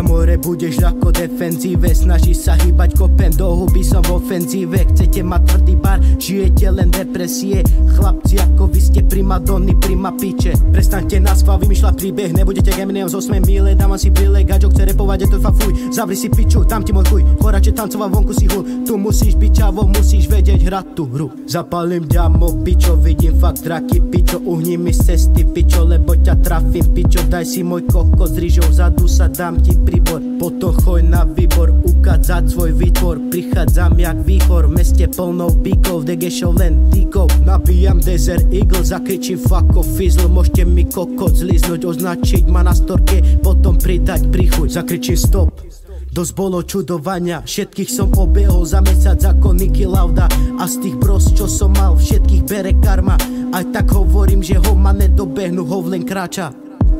ťa more, budeš ľahko defenzíve. Snaží sa hýbať, kopem do huby, som v ofenzíve. Chcete mať tvrdý bar, žijete len depresie. Chlapci, ako vy ste primadony, prima piče. Prestaňte nás chvál vymýšľať príbeh, nebudete Eminem z 8 míle. Dávam si brýle, gaďo chce repovať, je to fafuj. Zavri si piču, dám ti môj chuj, chorače tancovať vonku si hul. Tu musíš byť čavo, musíš vedieť hrať tú hru. Zapalím ďamo, pičo, vidím fakt draky, pičo. Uhni mi z cesty, pičo, lebo ťa trafím, pičo. Daj si môj koko z rýžou, zadu sa dám ti príbor. Potom choj na výbor, ukázať svoj výtvor. Prichádzam jak výchor, v meste plnou bíkov, v degešov len týkov. Nabíjam Desert Eagle, zakričím fuck off fizzle. Môžete mi kokot zliznúť, označiť ma na storke, potom pridať príchuť. Zakričím stop. Dosť bolo čudovania, všetkých som obehol za mesiac ako Niki Lauda. A z tých bros, čo som mal, všetkých bere karma. Aj tak hovorím, že ho ma nedobehnú, ho len kráča.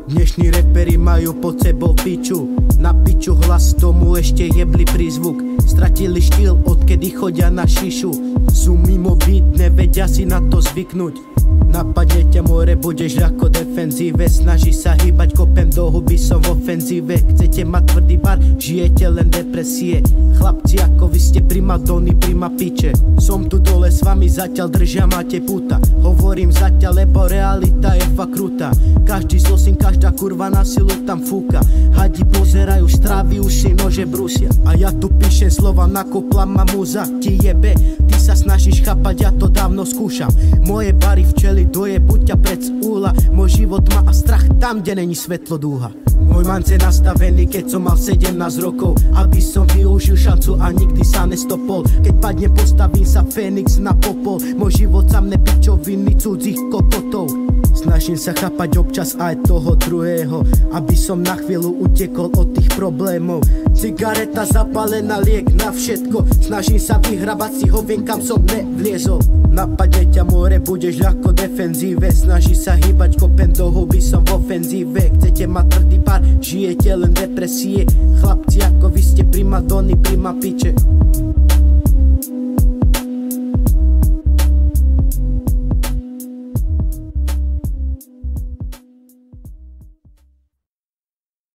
Dnešní reperi majú pod sebou piču. Na piču hlas, tomu ešte jebli prízvuk. Stratili štýl, odkedy chodia na šišu. Sú mimo byt, nevedia si na to zvyknúť. Napadne ťa more, budeš ľahko defenzíve. Snaží sa hýbať, kopem do huby, som v ofenzíve. Chcete mať tvrdý bar, žijete len depresie. Chlapci, ako vy ste primadony, prima piče. Som tu dole s vami, zatiaľ držia máte puta. Hovorím zatiaľ, lebo realita je fakt krutá. Každý zlosím, každá kurva na silu tam fúka. Hadi pozerajú strávy, už si nože brusia. A ja tu píšem slova, nakopla ma múza. Ti jebe, ty sa snažíš chápať, ja to dávno skúšam. Moje bary včeli dojebu ťa pred úla. Môj život má a strach tam, kde není svetlo dúha. Môj mance nastavený, keď som mal 17 rokov, aby som využil šancu a nikdy sa nestopol. Keď padne, postavím sa Fénix na popol. Môj život sa mne pičoviny cudzích kokotov. Snažím sa chápať občas aj toho druhého, aby som na chvíľu utekol od tých problémov. Cigareta zapálená, liek na všetko. Snažím sa vyhrabať si hovien, kam som nevliezol. Napadne ťa more, budeš ľahko defenzíve. Snaží sa hýbať, kopem do huby, som v ofenzíve. Chcete mať tvrdý pár, žijete len depresie. Chlapci, ako vy ste primadony, prima piče.